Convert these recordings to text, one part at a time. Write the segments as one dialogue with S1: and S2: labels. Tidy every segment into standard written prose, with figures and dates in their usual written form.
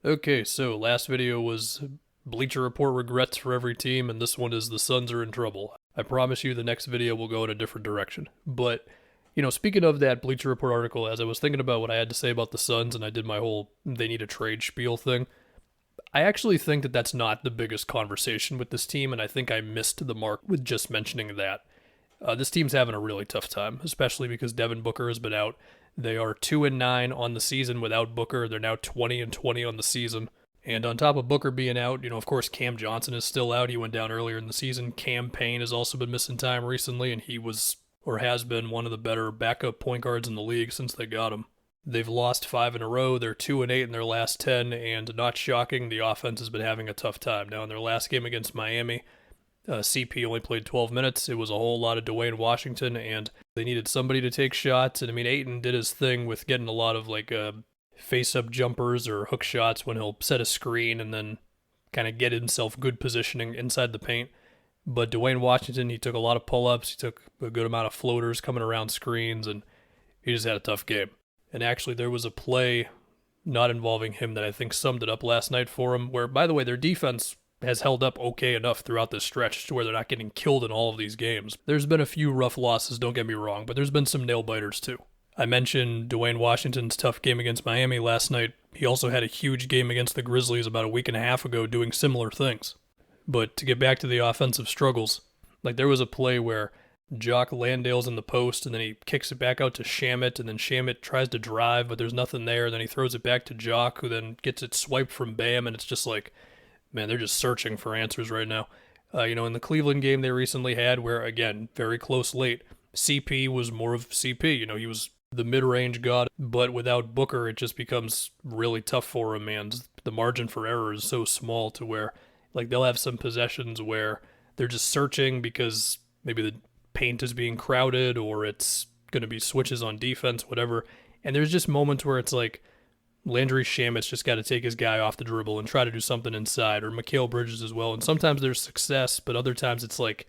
S1: Okay, so last video was Bleacher Report regrets for every team, and this one is the Suns are in trouble. I promise you the next video will go in a different direction. But, speaking of that Bleacher Report article, as I was thinking about what I had to say about the Suns and I did my whole they need a trade spiel thing, I actually think that that's not the biggest conversation with this team, and I think I missed the mark with just mentioning that. This team's having a really tough time, especially because Devin Booker has been out. They are 2-9 on the season without Booker. They're now 20-20 on the season. And on top of Booker being out, of course, Cam Johnson is still out. He went down earlier in the season. Cam Payne has also been missing time recently, and he was or has been one of the better backup point guards in the league since they got him. They've lost 5 in a row. They're 2-8 in their last 10, and not shocking, the offense has been having a tough time. Now, in their last game against Miami, CP only played 12 minutes. It was a whole lot of Dwayne Washington, and they needed somebody to take shots. And Ayton did his thing with getting a lot of face-up jumpers or hook shots when he'll set a screen and then kind of get himself good positioning inside the paint. But Dwayne Washington, he took a lot of pull-ups. He took a good amount of floaters coming around screens, and he just had a tough game. And actually, there was a play not involving him that I think summed it up last night for him, where, by the way, their defense has held up okay enough throughout this stretch to where they're not getting killed in all of these games. There's been a few rough losses, don't get me wrong, but there's been some nail-biters too. I mentioned Dwayne Washington's tough game against Miami last night. He also had a huge game against the Grizzlies about a week and a half ago doing similar things. But to get back to the offensive struggles, there was a play where Jock Landale's in the post, and then he kicks it back out to Shamet, and then Shamet tries to drive, but there's nothing there, and then he throws it back to Jock, who then gets it swiped from Bam, and it's just man, they're just searching for answers right now. In the Cleveland game they recently had, where, again, very close late, CP was more of CP. He was the mid-range god, but without Booker, it just becomes really tough for him, and the margin for error is so small to where, they'll have some possessions where they're just searching because maybe the paint is being crowded or it's going to be switches on defense, whatever. And there's just moments where it's Landry Shamet's just got to take his guy off the dribble and try to do something inside, or Mikal Bridges as well. And sometimes there's success, but other times it's this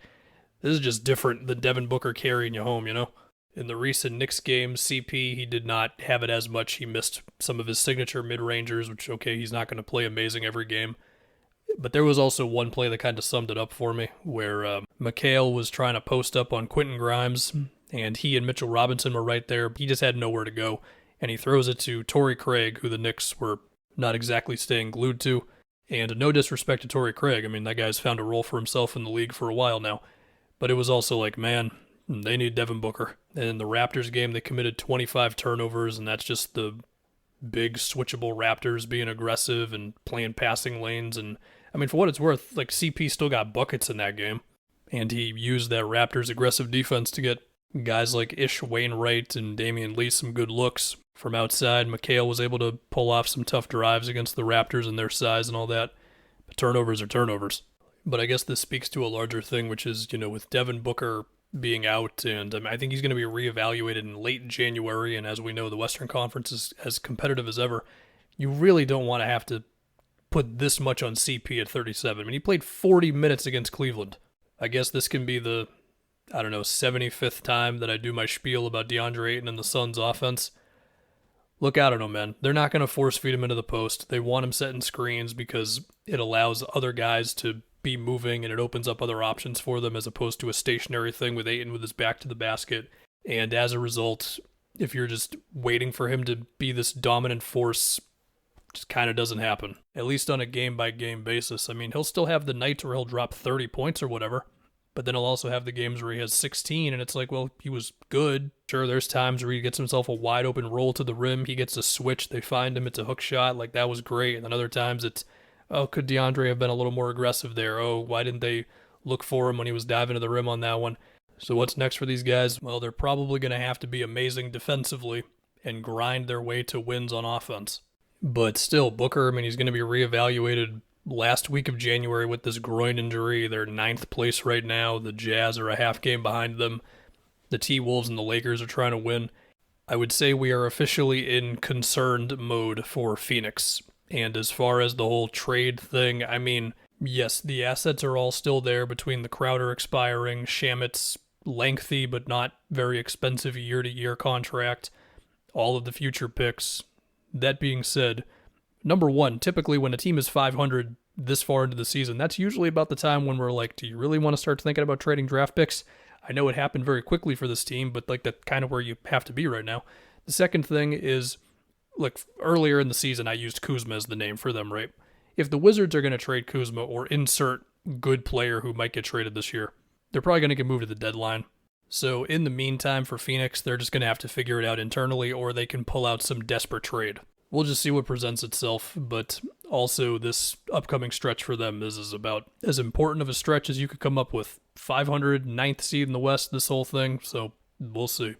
S1: is just different than Devin Booker carrying you home, In the recent Knicks game, CP, he did not have it as much. He missed some of his signature mid-rangers, which, okay, he's not going to play amazing every game. But there was also one play that kind of summed it up for me, where Mikal was trying to post up on Quentin Grimes, and he and Mitchell Robinson were right there. He just had nowhere to go. And he throws it to Torrey Craig, who the Knicks were not exactly staying glued to. And no disrespect to Torrey Craig. That guy's found a role for himself in the league for a while now. But it was also man, they need Devin Booker. And in the Raptors game, they committed 25 turnovers, and that's just the big switchable Raptors being aggressive and playing passing lanes. And, for what it's worth, CP still got buckets in that game. And he used that Raptors aggressive defense to get guys like Ish Wainwright and Damian Lee some good looks from outside. Mikal was able to pull off some tough drives against the Raptors and their size and all that. But turnovers are turnovers. But I guess this speaks to a larger thing, which is, with Devin Booker being out, and I think he's going to be reevaluated in late January, and as we know, the Western Conference is as competitive as ever. You really don't want to have to put this much on CP at 37. He played 40 minutes against Cleveland. I guess this can be the 75th time that I do my spiel about Deandre Ayton and the Suns offense. Look, I don't know, man. They're not going to force feed him into the post. They want him setting screens because it allows other guys to be moving and it opens up other options for them as opposed to a stationary thing with Ayton with his back to the basket. And as a result, if you're just waiting for him to be this dominant force, it just kind of doesn't happen. At least on a game-by-game basis. He'll still have the nights where he'll drop 30 points or whatever. But then he'll also have the games where he has 16, and it's he was good. Sure, there's times where he gets himself a wide open roll to the rim. He gets a switch. They find him. It's a hook shot. That was great. And then other times it's, could DeAndre have been a little more aggressive there? Why didn't they look for him when he was diving to the rim on that one? So what's next for these guys? Well, they're probably going to have to be amazing defensively and grind their way to wins on offense. But still, Booker, he's going to be reevaluated last week of January with this groin injury. They're 9th place right now. The Jazz are a half game behind them. The T-Wolves and the Lakers are trying to win. I would say we are officially in concerned mode for Phoenix. And as far as the whole trade thing, yes, the assets are all still there between the Crowder expiring, Shamet's lengthy but not very expensive year-to-year contract, all of the future picks. That being said, Number one, typically when a team is 500 this far into the season, that's usually about the time when we're like, do you really want to start thinking about trading draft picks? I know it happened very quickly for this team, but like that's kind of where you have to be right now. The second thing is, like earlier in the season, I used Kuzma as the name for them, right? If the Wizards are going to trade Kuzma or insert good player who might get traded this year, they're probably going to get moved to the deadline. So in the meantime, for Phoenix, they're just going to have to figure it out internally, or they can pull out some desperate trade. We'll just see what presents itself, but also this upcoming stretch for them is about as important of a stretch as you could come up with. 500, 9th seed in the West, this whole thing, so we'll see.